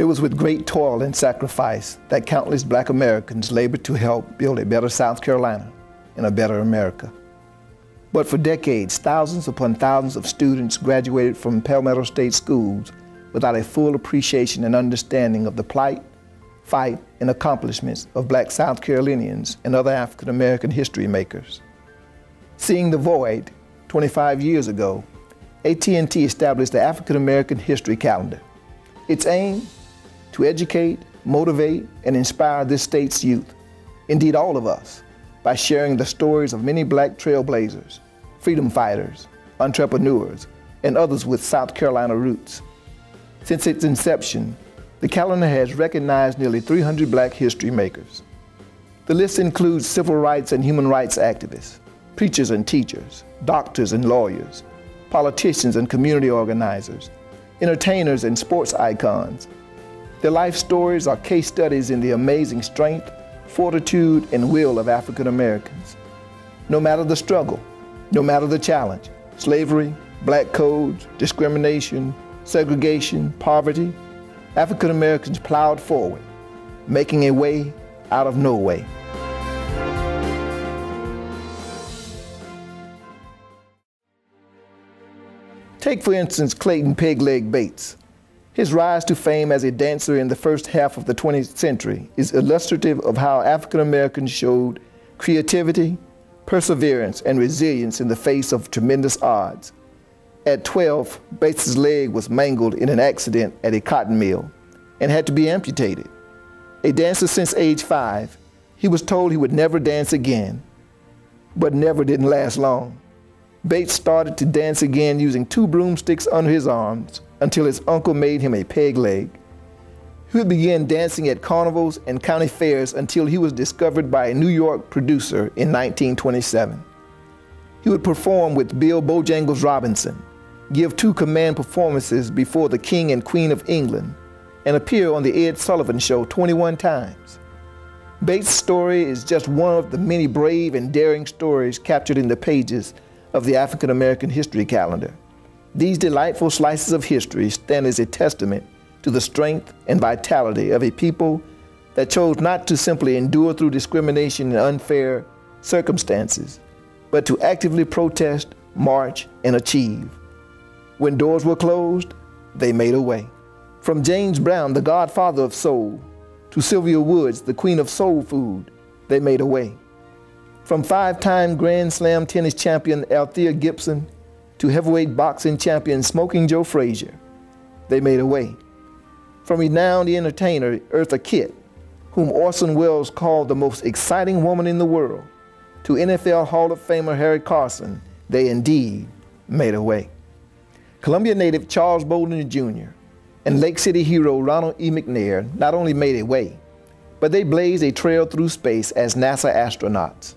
was with great toil and sacrifice that countless Black Americans labored to help build a better South Carolina and a better America. But for decades, thousands upon thousands of students graduated from Palmetto State schools without a full appreciation and understanding of the plight, fight, and accomplishments of Black South Carolinians and other African American history makers. Seeing the void, 25 years ago, AT&T established the African American History Calendar. Its aim? To educate, motivate, and inspire this state's youth, indeed all of us, by sharing the stories of many Black trailblazers, freedom fighters, entrepreneurs, and others with South Carolina roots. Since its inception, the calendar has recognized nearly 300 Black history makers. The list includes civil rights and human rights activists, preachers and teachers, doctors and lawyers, politicians and community organizers, entertainers and sports icons. Their life stories are case studies in the amazing strength, fortitude, and will of African Americans. No matter the struggle, no matter the challenge, slavery, Black codes, discrimination, segregation, poverty, African Americans plowed forward, making a way out of no way. Take, for instance, Clayton "Peg Leg" Bates. His rise to fame as a dancer in the first half of the 20th century is illustrative of how African Americans showed creativity, perseverance, and resilience in the face of tremendous odds. At 12, Bates's leg was mangled in an accident at a cotton mill and had to be amputated. A dancer since age 5, he was told he would never dance again, but never didn't last long. Bates started to dance again using 2 broomsticks under his arms until his uncle made him a peg leg. He would begin dancing at carnivals and county fairs until he was discovered by a New York producer in 1927. He would perform with Bill Bojangles Robinson, give 2 command performances before the King and Queen of England, and appear on the Ed Sullivan Show 21 times. Bates' story is just one of the many brave and daring stories captured in the pages of the African American History Calendar. These delightful slices of history stand as a testament to the strength and vitality of a people that chose not to simply endure through discrimination and unfair circumstances, but to actively protest, march, and achieve. When doors were closed, they made a way. From James Brown, the godfather of soul, to Sylvia Woods, the queen of soul food, they made a way. From 5-time Grand Slam tennis champion Althea Gibson to heavyweight boxing champion Smoking Joe Frazier, they made a way. From renowned entertainer Eartha Kitt, whom Orson Welles called the most exciting woman in the world, to NFL Hall of Famer Harry Carson, they indeed made a way. Columbia native Charles Bolden Jr. and Lake City hero Ronald E. McNair not only made a way, but they blazed a trail through space as NASA astronauts.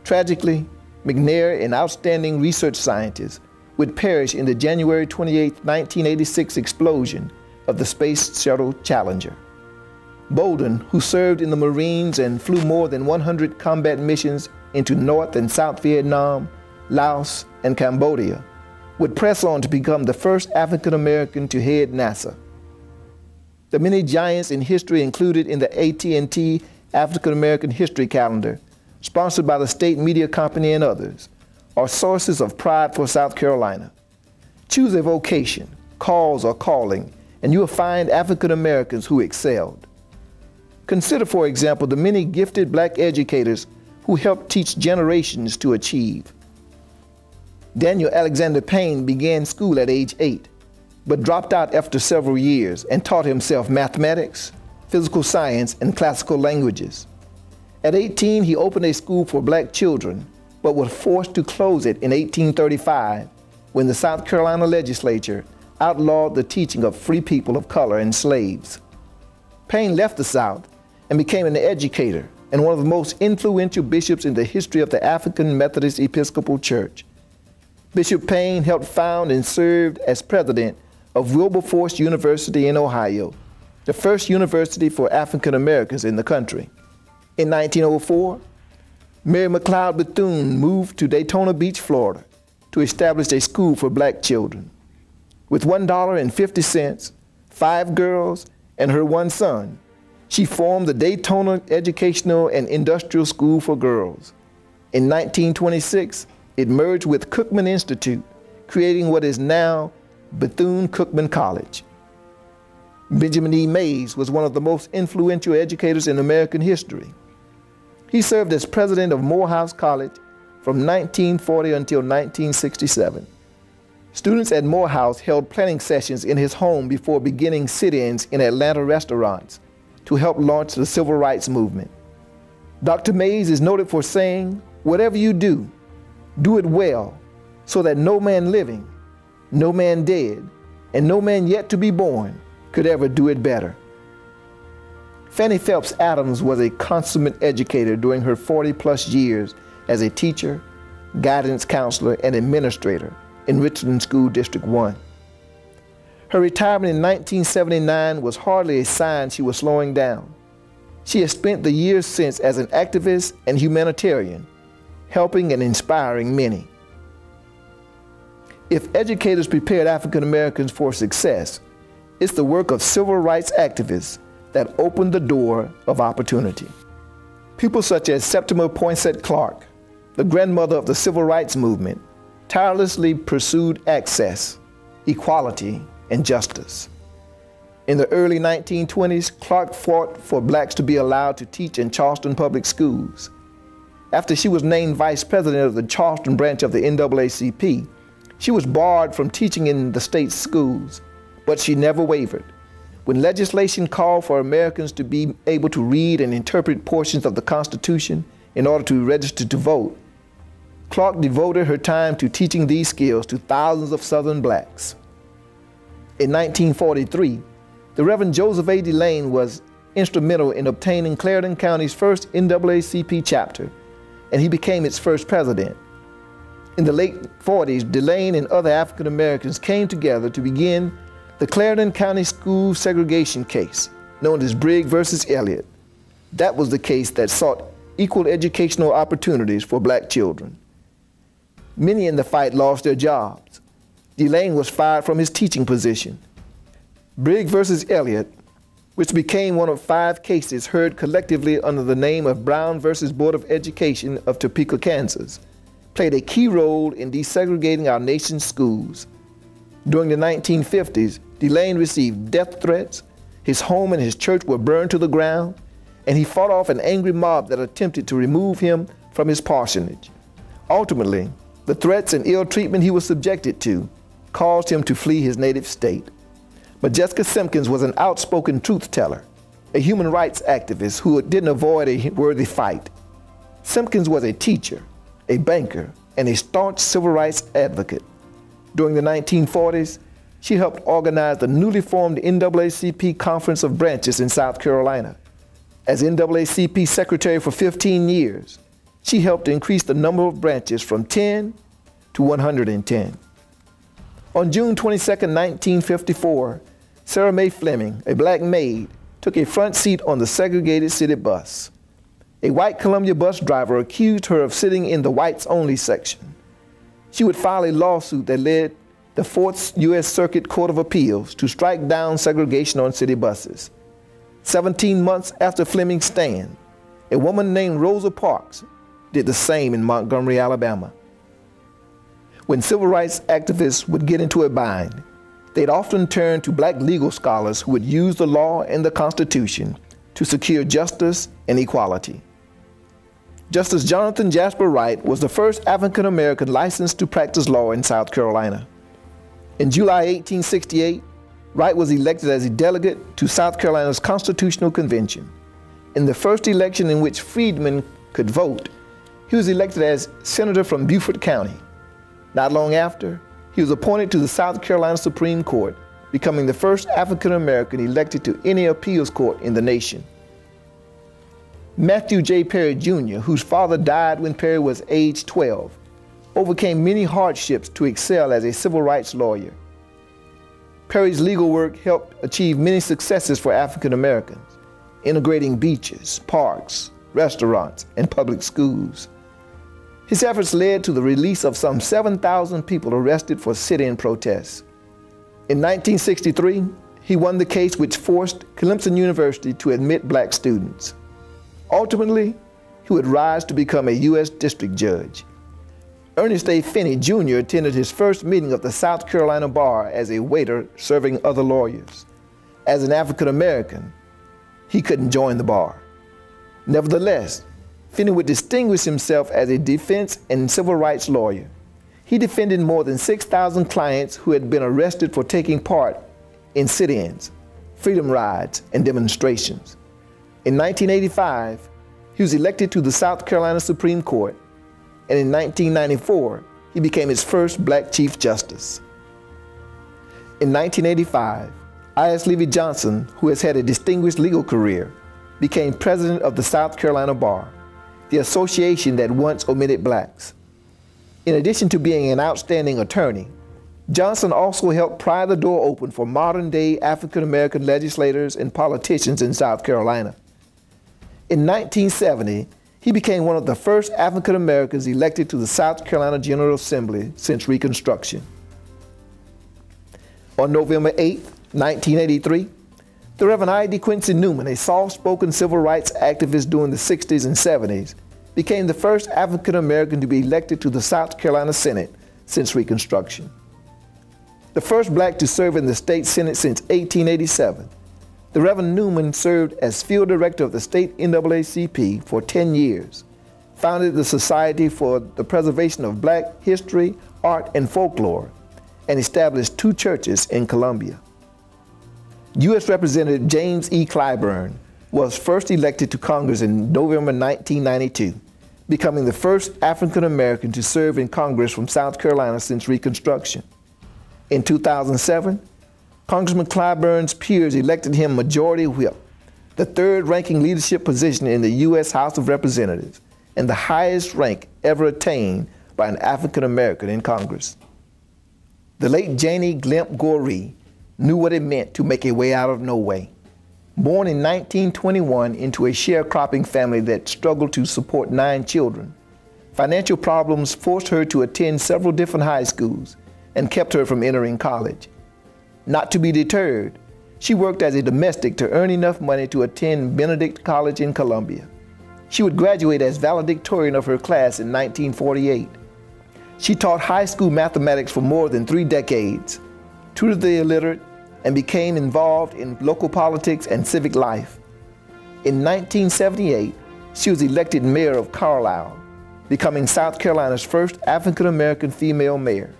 Tragically, McNair, an outstanding research scientist, would perish in the January 28, 1986 explosion of the Space Shuttle Challenger. Bolden, who served in the Marines and flew more than 100 combat missions into North and South Vietnam, Laos, and Cambodia, would press on to become the first African American to head NASA. The many giants in history included in the AT&T African American History Calendar, sponsored by the state media company and others, are sources of pride for South Carolina. Choose a vocation, cause, or calling, and you will find African Americans who excelled. Consider, for example, the many gifted Black educators who helped teach generations to achieve. Daniel Alexander Payne began school at age 8, but dropped out after several years and taught himself mathematics, physical science, and classical languages. At 18, he opened a school for Black children, but was forced to close it in 1835 when the South Carolina legislature outlawed the teaching of free people of color and slaves. Payne left the South and became an educator and one of the most influential bishops in the history of the African Methodist Episcopal Church. Bishop Payne helped found and served as president of Wilberforce University in Ohio, the first university for African Americans in the country. In 1904, Mary McLeod Bethune moved to Daytona Beach, Florida, to establish a school for Black children. With $1.50, 5 girls and her one son, she formed the Daytona Educational and Industrial School for Girls. In 1926, it merged with Cookman Institute, creating what is now Bethune-Cookman College. Benjamin E. Mays was one of the most influential educators in American history. He served as president of Morehouse College from 1940 until 1967. Students at Morehouse held planning sessions in his home before beginning sit-ins in Atlanta restaurants to help launch the civil rights movement. Dr. Mays is noted for saying, "Whatever you do, do it well, so that no man living, no man dead, and no man yet to be born could ever do it better." Fannie Phelps Adams was a consummate educator during her 40-plus years as a teacher, guidance counselor, and administrator in Richland School District 1. Her retirement in 1979 was hardly a sign she was slowing down. She has spent the years since as an activist and humanitarian, helping and inspiring many. If educators prepared African Americans for success, it's the work of civil rights activists that opened the door of opportunity. People such as Septima Poinsett Clark, the grandmother of the civil rights movement, tirelessly pursued access, equality, and justice. In the early 1920s, Clark fought for blacks to be allowed to teach in Charleston public schools. After she was named vice president of the Charleston branch of the NAACP, she was barred from teaching in the state's schools, but she never wavered. When legislation called for Americans to be able to read and interpret portions of the Constitution in order to register to vote, Clark devoted her time to teaching these skills to thousands of Southern blacks. In 1943, the Reverend Joseph A. Delane was instrumental in obtaining Clarendon County's first NAACP chapter, and he became its first president. In the late 40s, Delane and other African Americans came together to begin the Clarendon County School segregation case, known as Brigg versus Elliott. That was the case that sought equal educational opportunities for black children. Many in the fight lost their jobs. Delane was fired from his teaching position. Brigg versus Elliott, which became one of 5 cases heard collectively under the name of Brown versus Board of Education of Topeka, Kansas, played a key role in desegregating our nation's schools. During the 1950s, Delane received death threats, his home and his church were burned to the ground, and he fought off an angry mob that attempted to remove him from his parsonage. Ultimately, the threats and ill treatment he was subjected to caused him to flee his native state. But Jessica Simpkins was an outspoken truth teller, a human rights activist who didn't avoid a worthy fight. Simpkins was a teacher, a banker, and a staunch civil rights advocate. During the 1940s, she helped organize the newly formed NAACP Conference of Branches in South Carolina. As NAACP secretary for 15 years, she helped increase the number of branches from 10 to 110. On June 22, 1954, Sarah Mae Fleming, a black maid, took a front seat on the segregated city bus. A white Columbia bus driver accused her of sitting in the whites-only section. She would file a lawsuit that led the 4th U.S. Circuit Court of Appeals to strike down segregation on city buses. 17 months after Fleming's stand, a woman named Rosa Parks did the same in Montgomery, Alabama. When civil rights activists would get into a bind, they'd often turn to black legal scholars who would use the law and the Constitution to secure justice and equality. Justice Jonathan Jasper Wright was the first African American licensed to practice law in South Carolina. In July 1868, Wright was elected as a delegate to South Carolina's Constitutional Convention. In the first election in which freedmen could vote, he was elected as senator from Beaufort County. Not long after, he was appointed to the South Carolina Supreme Court, becoming the first African American elected to any appeals court in the nation. Matthew J. Perry Jr., whose father died when Perry was age 12, overcame many hardships to excel as a civil rights lawyer. Perry's legal work helped achieve many successes for African Americans, integrating beaches, parks, restaurants, and public schools. His efforts led to the release of some 7,000 people arrested for sit-in protests. In 1963, He won the case which forced Clemson University to admit black students. Ultimately, he would rise to become a U.S. district judge. Ernest A. Finney Jr. attended his first meeting of the South Carolina Bar as a waiter serving other lawyers. As an African American, he couldn't join the bar. Nevertheless, Finney would distinguish himself as a defense and civil rights lawyer. He defended more than 6,000 clients who had been arrested for taking part in sit-ins, freedom rides, and demonstrations. In 1985, he was elected to the South Carolina Supreme Court, and in 1994, he became its first black Chief Justice. In 1985, I.S. Levy Johnson, who has had a distinguished legal career, became president of the South Carolina Bar, the association that once omitted blacks. In addition to being an outstanding attorney, Johnson also helped pry the door open for modern-day African-American legislators and politicians in South Carolina. In 1970, he became one of the first African Americans elected to the South Carolina General Assembly since Reconstruction. On November 8, 1983, the Reverend I.D. Quincy Newman, a soft-spoken civil rights activist during the 60s and 70s, became the first African American to be elected to the South Carolina Senate since Reconstruction. The first black to serve in the state Senate since 1887, the Reverend Newman served as field director of the state NAACP for 10 years, founded the Society for the Preservation of Black History, Art, and Folklore, and established 2 churches in Columbia. U.S. Representative James E. Clyburn was first elected to Congress in November 1992, becoming the first African American to serve in Congress from South Carolina since Reconstruction. In 2007, Congressman Clyburn's peers elected him Majority Whip, the third-ranking leadership position in the U.S. House of Representatives, and the highest rank ever attained by an African American in Congress. The late Janie Glimp Goree knew what it meant to make a way out of no way. Born in 1921 into a sharecropping family that struggled to support 9 children, financial problems forced her to attend several different high schools and kept her from entering college. Not to be deterred, she worked as a domestic to earn enough money to attend Benedict College in Columbia. She would graduate as valedictorian of her class in 1948. She taught high school mathematics for more than 3 decades, tutored the illiterate, and became involved in local politics and civic life. In 1978, she was elected mayor of Carlisle, becoming South Carolina's first African-American female mayor.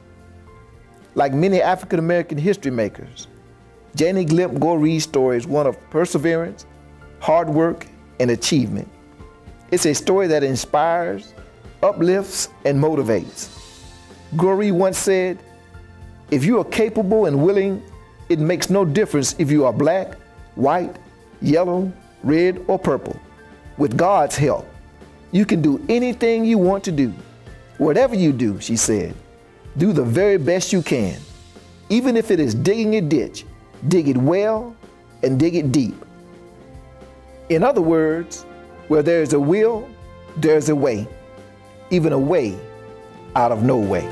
Like many African-American history makers, Janie Glimp Goree's story is one of perseverance, hard work, and achievement. It's a story that inspires, uplifts, and motivates. Goree once said, "If you are capable and willing, it makes no difference if you are black, white, yellow, red, or purple. With God's help, you can do anything you want to do. Whatever you do," she said, "do the very best you can. Even if it is digging a ditch, dig it well and dig it deep." In other words, where there is a will, there is a way, even a way out of no way.